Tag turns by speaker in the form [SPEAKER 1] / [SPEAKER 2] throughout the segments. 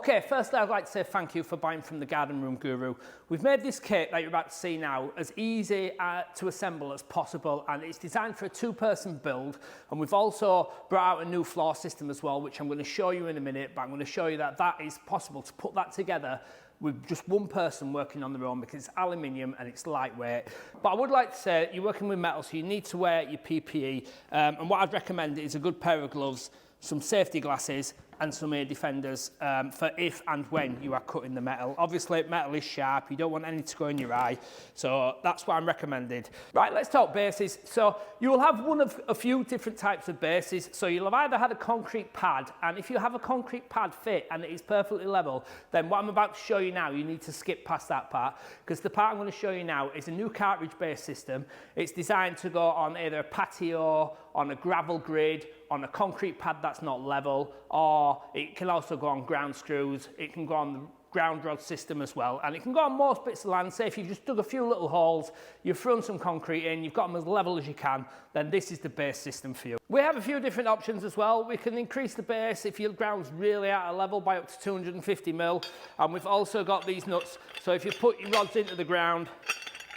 [SPEAKER 1] Okay, firstly I'd like to say thank you for buying from the Garden Room Guru. We've made this kit that you're about to see now as easy to assemble as possible, and it's designed for a two-person build, and we've also brought out a new floor system as well, which I'm going to show you in a minute, but I'm going to show you that that is possible to put that together with just one person working on their own because it's aluminium and it's lightweight. But I would like to say you're working with metal, so you need to wear your PPE, and what I'd recommend is a good pair of gloves, some safety glasses and some ear defenders for if and when you are cutting the metal. Obviously metal is sharp, you don't want any to go in your eye, so that's what I'm recommended. Right, let's talk bases. So you will have one of a few different types of bases. So you'll have either had a concrete pad, and if you have a concrete pad fit and it is perfectly level, then what I'm about to show you now, you need to skip past that part, because the part I'm going to show you now is a new cartridge base system. It's designed to go on either a patio, on a gravel grid, on a concrete pad that's not level, or it can also go on ground screws. It can go on the ground rod system as well, and it can go on most bits of land. Say if you've just dug a few little holes, you've thrown some concrete in, you've got them as level as you can, then this is the base system for you. We have a few different options as well. We can increase the base if your ground's really out of level by up to 250 mil, and we've also got these nuts. So if you put your rods into the ground,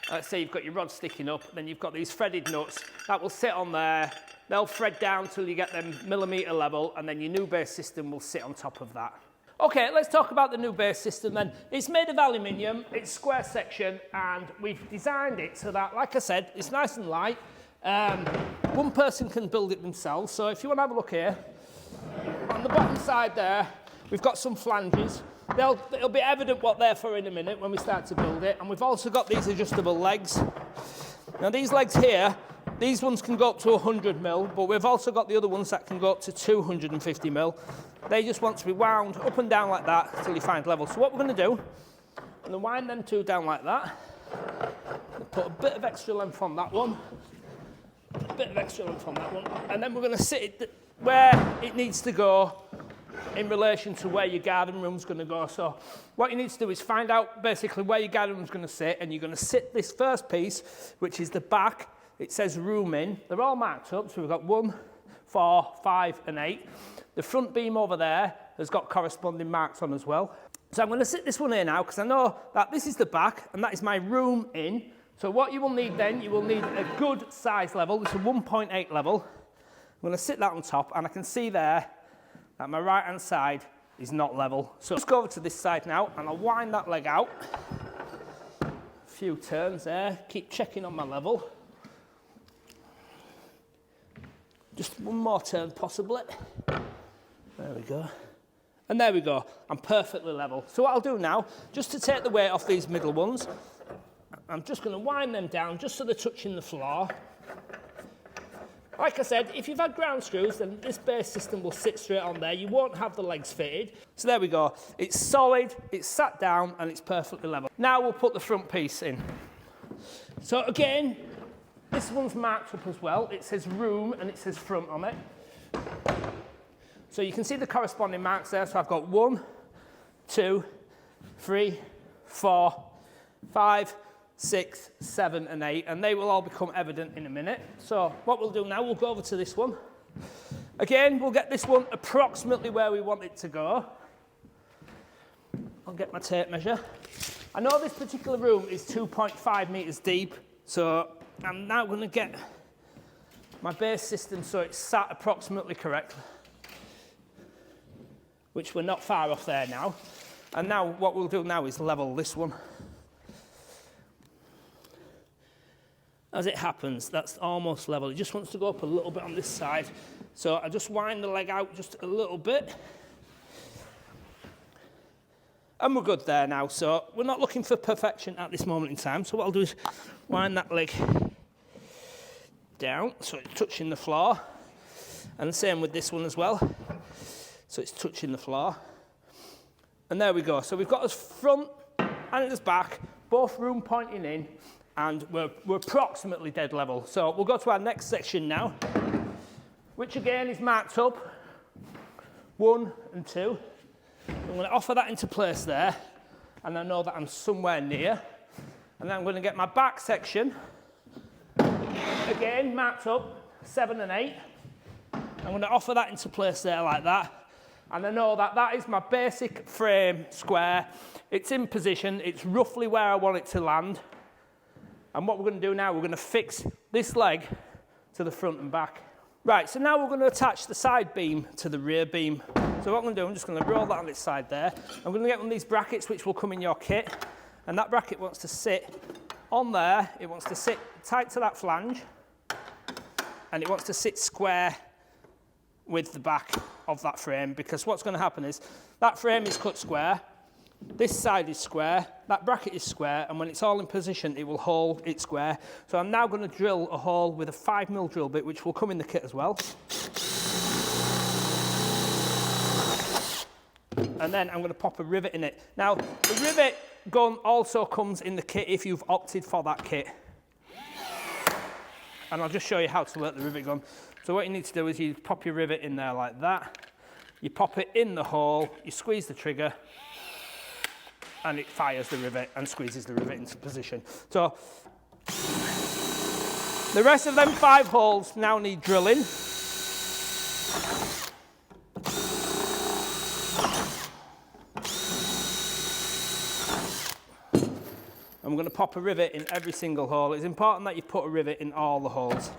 [SPEAKER 1] let's say you've got your rod sticking up, then you've got these threaded nuts that will sit on there. They'll thread down till you get them millimetre level, and then your new base system will sit on top of that. Okay, let's talk about the new base system then. It's made of aluminium, it's square section, and we've designed it so that, like I said, it's nice and light. One person can build it themselves. So if you want to have a look here, on the bottom side there, we've got some flanges. It'll be evident what they're for in a minute when we start to build it. And we've also got these adjustable legs. Now these legs here, these ones can go up to 100 mil, but we've also got the other ones that can go up to 250 mil. They just want to be wound up and down like that until you find level. So what we're going to do, I'm going to wind them two down like that. Put a bit of extra length on that one, a bit of extra length on that one, and then we're going to sit it where it needs to go in relation to where your garden room's going to go. So what you need to do is find out basically where your garden room's going to sit, and you're going to sit this first piece, which is the back. It says room in. They're all marked up, so we've got 1, 4, 5 and 8. The front beam over there has got corresponding marks on as well. So I'm going to sit this one here now, because I know that this is the back and that is my room in. So what you will need then, you will need a good size level. This is a 1.8 level. I'm going to sit that on top, and I can see there that my right hand side is not level. So let's go over to this side now, and I'll wind that leg out. A few turns there, keep checking on my level. Just one more turn possibly. There we go. And there we go, I'm perfectly level. So what I'll do now, just to take the weight off these middle ones, I'm just going to wind them down just so they're touching the floor. Like I said, if you've had ground screws, then this base system will sit straight on there. You won't have the legs fitted. So there we go. It's solid, it's sat down, and it's perfectly level. Now we'll put the front piece in. So again, this one's marked up as well. It says room and it says front on it. So you can see the corresponding marks there. So I've got 1, 2, 3, 4, 5, 6, 7 and 8, and they will all become evident in a minute. So what we'll do now, we'll go over to this one. Again, we'll get this one approximately where we want it to go. I'll get my tape measure. I know this particular room is 2.5 metres deep, so I'm now going to get my base system so it's sat approximately correctly, which we're not far off there now. And now what we'll do now is level this one. As it happens, that's almost level. It just wants to go up a little bit on this side. So I just wind the leg out just a little bit. And we're good there now. So we're not looking for perfection at this moment in time. So what I'll do is wind that leg down so it's touching the floor. And the same with this one as well. So it's touching the floor. And there we go. So we've got us front and us back, both room pointing in, and we're approximately dead level. So we'll go to our next section now, which again is marked up 1 and 2. I'm going to offer that into place there, and I know that I'm somewhere near. And then I'm going to get my back section, again marked up 7 and 8. I'm going to offer that into place there like that. And I know that that is my basic frame square. It's in position, it's roughly where I want it to land. And what we're going to do now, we're going to fix this leg to the front and back. Right, so now we're going to attach the side beam to the rear beam. So what I'm going to do, I'm just going to roll that on its side there. I'm going to get one of these brackets which will come in your kit. And that bracket wants to sit on there. It wants to sit tight to that flange. And it wants to sit square with the back of that frame, because what's going to happen is that frame is cut square. This side is square, that bracket is square, and when it's all in position, it will hold it square. So I'm now going to drill a hole with a 5mm drill bit, which will come in the kit as well. And then I'm going to pop a rivet in it. Now, the rivet gun also comes in the kit if you've opted for that kit. And I'll just show you how to work the rivet gun. So what you need to do is you pop your rivet in there like that. You pop it in the hole, you squeeze the trigger, and it fires the rivet and squeezes the rivet into position. So the rest of them 5 holes now need drilling. And we're going to pop a rivet in every single hole. It's important that you put a rivet in all the holes.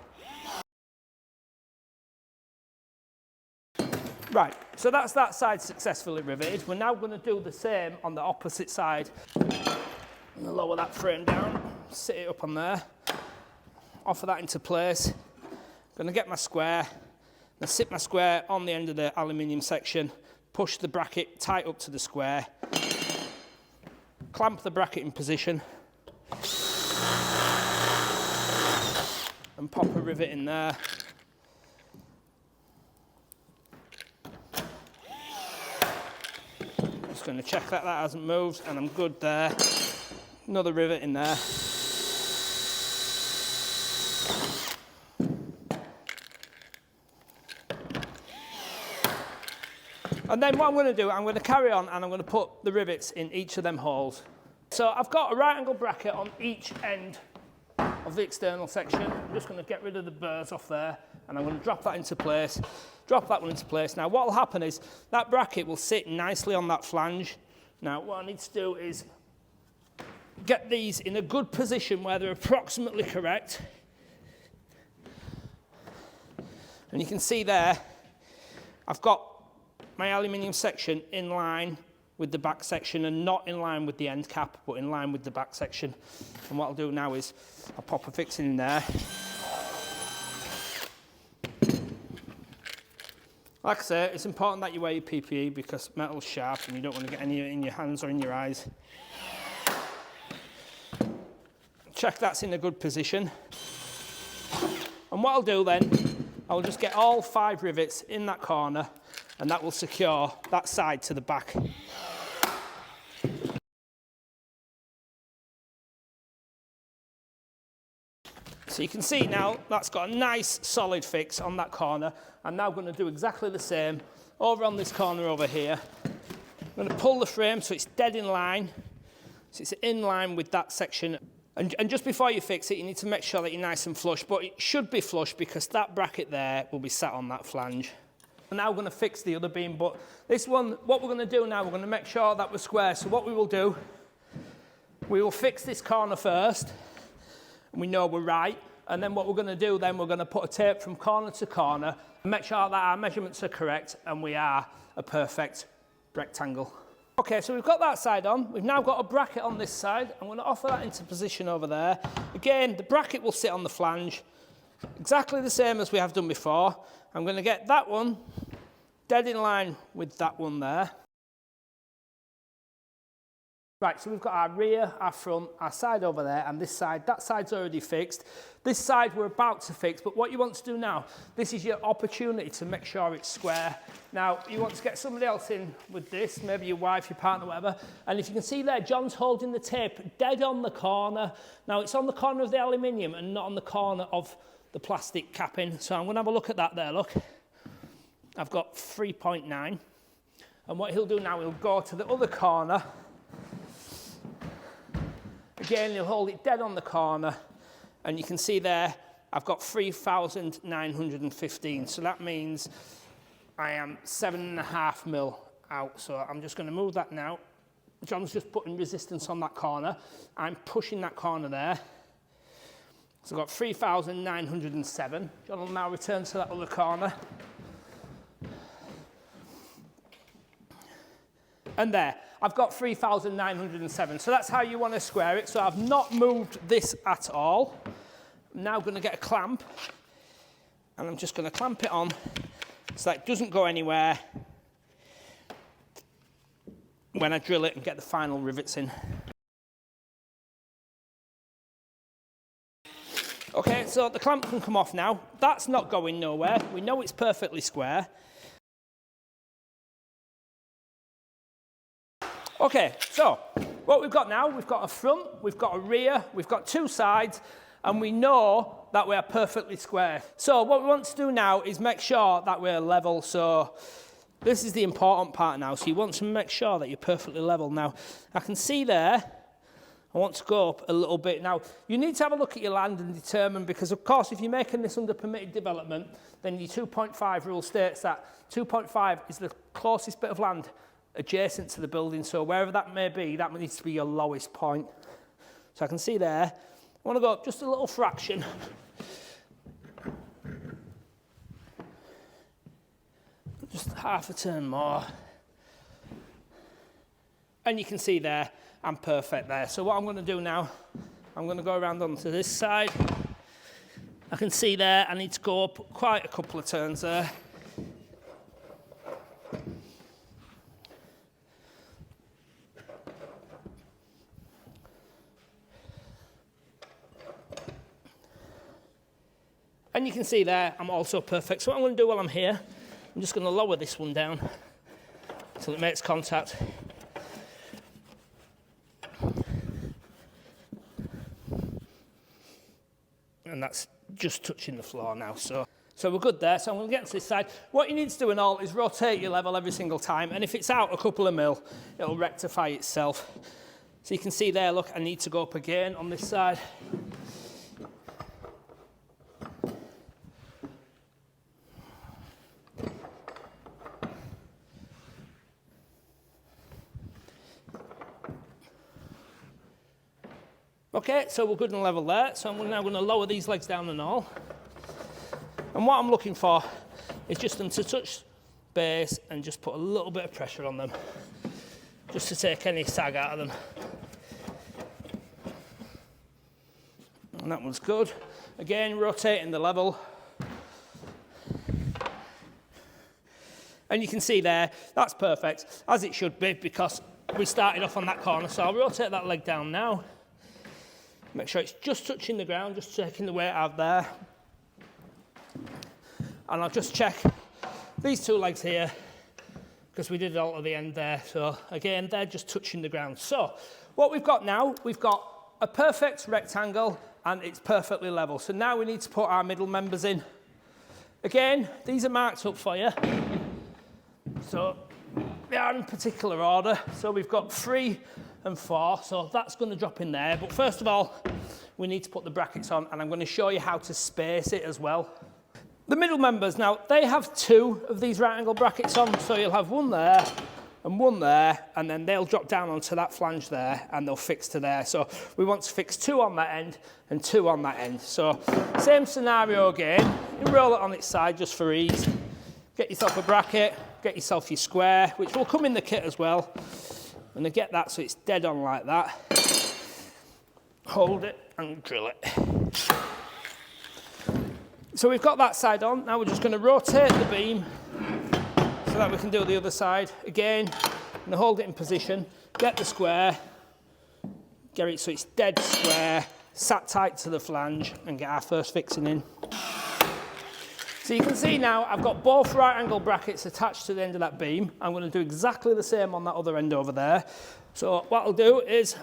[SPEAKER 1] Right, so that's that side successfully riveted. We're now going to do the same on the opposite side. I'm going to lower that frame down, sit it up on there, offer that into place. I'm going to get my square, and sit my square on the end of the aluminium section, push the bracket tight up to the square, clamp the bracket in position, and pop a rivet in there. Just going to check that that hasn't moved, and I'm good there. Another rivet in there. And then what I'm going to do, I'm going to carry on and I'm going to put the rivets in each of them holes. So I've got a right angle bracket on each end of the external section. I'm just going to get rid of the burrs off there, and I'm going to drop that into place, drop that one into place. Now what will happen is that bracket will sit nicely on that flange. Now what I need to do is get these in a good position where they're approximately correct. And you can see there, I've got my aluminium section in line with the back section, and not in line with the end cap, but in line with the back section. And what I'll do now is I'll pop a fixing in there. Like I say, it's important that you wear your PPE because metal's sharp and you don't want to get any in your hands or in your eyes. Check that's in a good position. And what I'll do then, I'll just get all 5 rivets in that corner, and that will secure that side to the back. So you can see now that's got a nice solid fix on that corner. I'm now going to do exactly the same over on this corner over here. I'm going to pull the frame so it's dead in line, so it's in line with that section. And just before you fix it, you need to make sure that you're nice and flush, but it should be flush because that bracket there will be sat on that flange. We're now going to fix the other beam, but this one, what we're going to do now, we're going to make sure that we're square. So what we will do, we will fix this corner first, and we know we're right. And then what we're going to do then, we're going to put a tape from corner to corner and make sure that our measurements are correct and we are a perfect rectangle. Okay, so we've got that side on. We've now got a bracket on this side. I'm going to offer that into position over there. Again, the bracket will sit on the flange, exactly the same as we have done before. I'm going to get that one dead in line with that one there. Right, so we've got our rear, our front, our side over there, and this side. That side's already fixed. This side we're about to fix, but what you want to do now, this is your opportunity to make sure it's square. Now, you want to get somebody else in with this, maybe your wife, your partner, whatever. And if you can see there, John's holding the tape dead on the corner. Now, it's on the corner of the aluminium and not on the corner of the plastic capping. So I'm going to have a look at that there, look. I've got 3.9. And what he'll do now, he'll go to the other corner. Again, you'll hold it dead on the corner, and you can see there, I've got 3,915. So that means I am 7.5 mil out. So I'm just going to move that now. John's just putting resistance on that corner. I'm pushing that corner there. So I've got 3,907. John will now return to that other corner. And there, I've got 3,907. So that's how you want to square it. So I've not moved this at all. I'm now going to get a clamp. And I'm just going to clamp it on so that it doesn't go anywhere when I drill it and get the final rivets in. Okay, so the clamp can come off now. That's not going nowhere. We know it's perfectly square. Okay, so what we've got now, we've got a front, we've got a rear, we've got two sides, and we know that we're perfectly square. So what we want to do now is make sure that we're level. So this is the important part now. So you want to make sure that you're perfectly level. Now, I can see there, I want to go up a little bit. Now, you need to have a look at your land and determine, because of course, if you're making this under permitted development, then your 2.5 rule states that 2.5 is the closest bit of land adjacent to the building. So wherever that may be, that needs to be your lowest point. So I can see there, I want to go up just a little fraction. Just half a turn more. And you can see there, I'm perfect there. So what I'm going to do now, I'm going to go around onto this side. I can see there, I need to go up quite a couple of turns there. And you can see there, I'm also perfect. So what I'm going to do while I'm here, I'm just going to lower this one down until it makes contact. And that's just touching the floor now. So we're good there. So I'm going to get to this side. What you need to do and all is rotate your level every single time. And if it's out a couple of mil, it'll rectify itself. So you can see there, look, I need to go up again on this side. Okay, so we're good and level there. So I'm now going to lower these legs down and all. And what I'm looking for is just them to touch base and just put a little bit of pressure on them, just to take any sag out of them. And that one's good. Again, rotating the level. And you can see there, that's perfect, as it should be, because we started off on that corner. So I'll rotate that leg down now. Make sure it's just touching the ground, just taking the weight out there. And I'll just check these two legs here, because we did it all at the end there. So again, they're just touching the ground. So what we've got now, we've got a perfect rectangle and it's perfectly level. So now we need to put our middle members in. Again, these are marked up for you. So they are in particular order. So we've got 3 and 4, so that's going to drop in there. But first of all, we need to put the brackets on, and I'm going to show you how to space it as well. The middle members, now, they have 2 of these right angle brackets on, so you'll have one there and one there, and then they'll drop down onto that flange there, and they'll fix to there. So we want to fix 2 on that end and 2 on that end. So same scenario again, you roll it on its side just for ease. Get yourself a bracket, get yourself your square, which will come in the kit as well. And to get that so it's dead on like that, hold it and drill it. So we've got that side on. Now we're just going to rotate the beam so that we can do the other side. Again, and hold it in position, get the square, get it so it's dead square, sat tight to the flange, and get our first fixing in. So you can see now I've got both right angle brackets attached to the end of that beam. I'm going to do exactly the same on that other end over there. So what I'll do is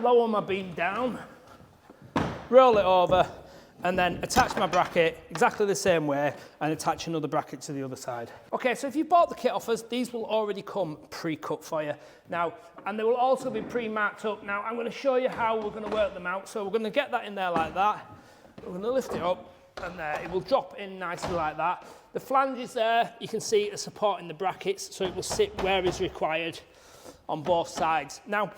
[SPEAKER 1] lower my beam down, roll it over, and then attach my bracket exactly the same way and attach another bracket to the other side. Okay, so if you bought the kit off us, these will already come pre-cut for you. Now, and they will also be pre-marked up. Now, I'm going to show you how we're going to work them out. So we're going to get that in there like that. We're going to lift it up. and there. It will drop in nicely like that. The flange is there. You can see it supporting the brackets, so it will sit where is required on both sides. Now,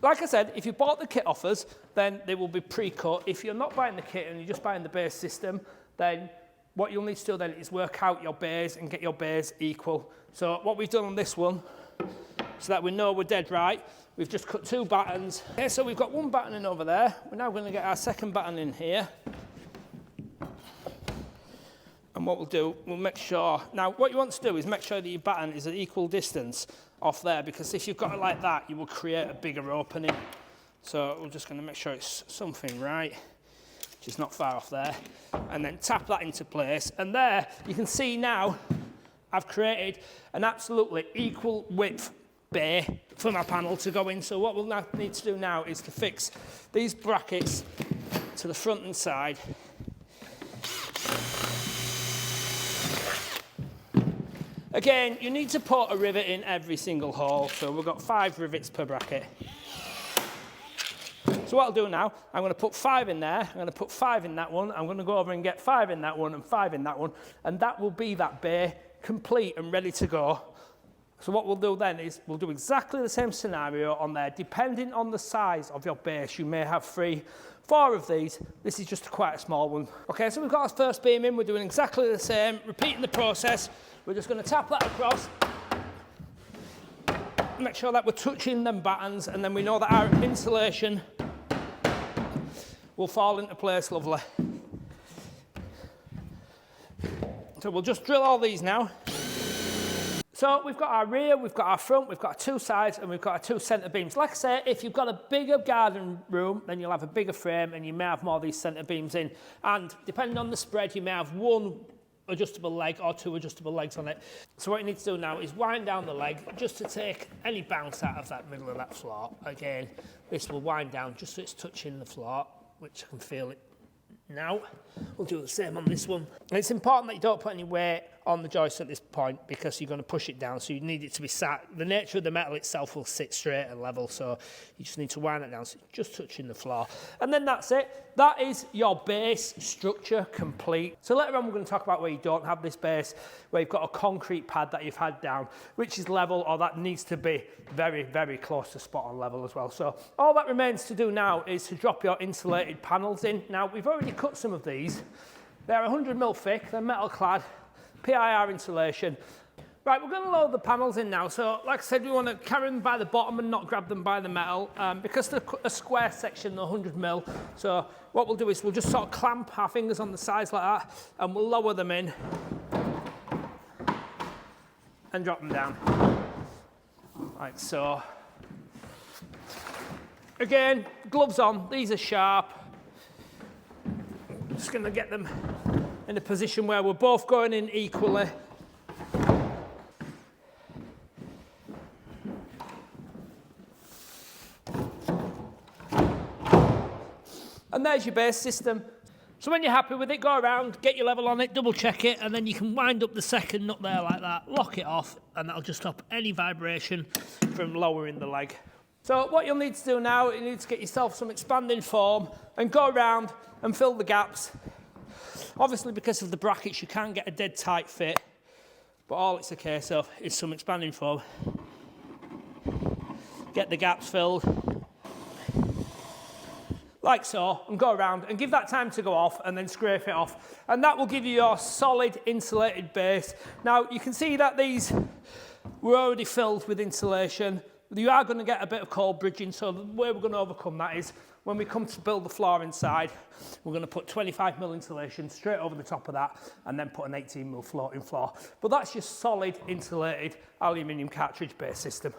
[SPEAKER 1] like I said, if you bought the kit off us, then they will be pre-cut. If you're not buying the kit and you're just buying the base system, then what you'll need to do then is work out your bays and get your bays equal. So what we've done on this one, so that we know we're dead right, we've just cut 2 battens. Okay, so we've got 1 batten in over there. We're now going to get our 2nd batten in here. And what we'll do, we'll make sure, now what you want to do is make sure that your batten is at equal distance off there, because if you've got it like that, you will create a bigger opening. So we're just going to make sure it's something right, which is not far off there, and then tap that into place. And there, you can see now, I've created an absolutely equal width bay for my panel to go in. So what we'll now need to do now is to fix these brackets to the front and side. Again, you need to put a rivet in every single hole, so we've got 5 rivets per bracket. So what I'll do now, I'm going to put 5 in there, I'm going to put 5 in that one, I'm going to go over and get 5 in that one and 5 in that one, and that will be that bay complete and ready to go. So what we'll do then is we'll do exactly the same scenario on there. Depending on the size of your base, you may have 3, 4 of these. This is just quite a small one. Okay, so we've got our first beam in, we're doing exactly the same, repeating the process. We're just going to tap that across, make sure that we're touching them battens, and then we know that our insulation will fall into place lovely. So we'll just drill all these now. So we've got our rear, we've got our front, we've got our 2 sides, and we've got our 2 centre beams. Like I say, if you've got a bigger garden room, then you'll have a bigger frame and you may have more of these centre beams in. And depending on the spread, you may have 1 adjustable leg or 2 adjustable legs on it. So what you need to do now is wind down the leg just to take any bounce out of that middle of that floor. Again, this will wind down just so it's touching the floor, which I can feel it now. We'll do the same on this one. And it's important that you don't put any weight on the joist at this point, because you're going to push it down, so you need it to be sat. The nature of the metal itself will sit straight and level, so you just need to wind it down so it's just touching the floor. And then that's it. That is your base structure complete. So later on we're going to talk about where you don't have this base, where you've got a concrete pad that you've had down, which is level, or that needs to be very, very close to spot on level as well. So all that remains to do now is to drop your insulated panels in. Now we've already cut some of these. They're 100mm thick, they're metal clad, PIR insulation. Right, we're going to load the panels in now. So, like I said, we want to carry them by the bottom and not grab them by the metal, because they're a square section, they're 100mm. So what we'll do is we'll just sort of clamp our fingers on the sides like that, and we'll lower them in and drop them down. Like so. Again, gloves on, these are sharp. Just going to get them in a position where we're both going in equally. And there's your base system. So when you're happy with it, go around, get your level on it, double check it, and then you can wind up the second nut there like that, lock it off, and that'll just stop any vibration from lowering the leg. So what you'll need to do now, you need to get yourself some expanding foam and go around and fill the gaps. Obviously, because of the brackets, you can't get a dead tight fit, but all it's a case of is some expanding foam. Get the gaps filled, like so, and go around and give that time to go off, and then scrape it off. And that will give you your solid insulated base. Now, you can see that these were already filled with insulation. You are going to get a bit of cold bridging, so the way we're going to overcome that is when we come to build the floor inside, we're going to put 25mm insulation straight over the top of that, and then put an 18mm floating floor. But that's your solid insulated aluminium cartridge base system.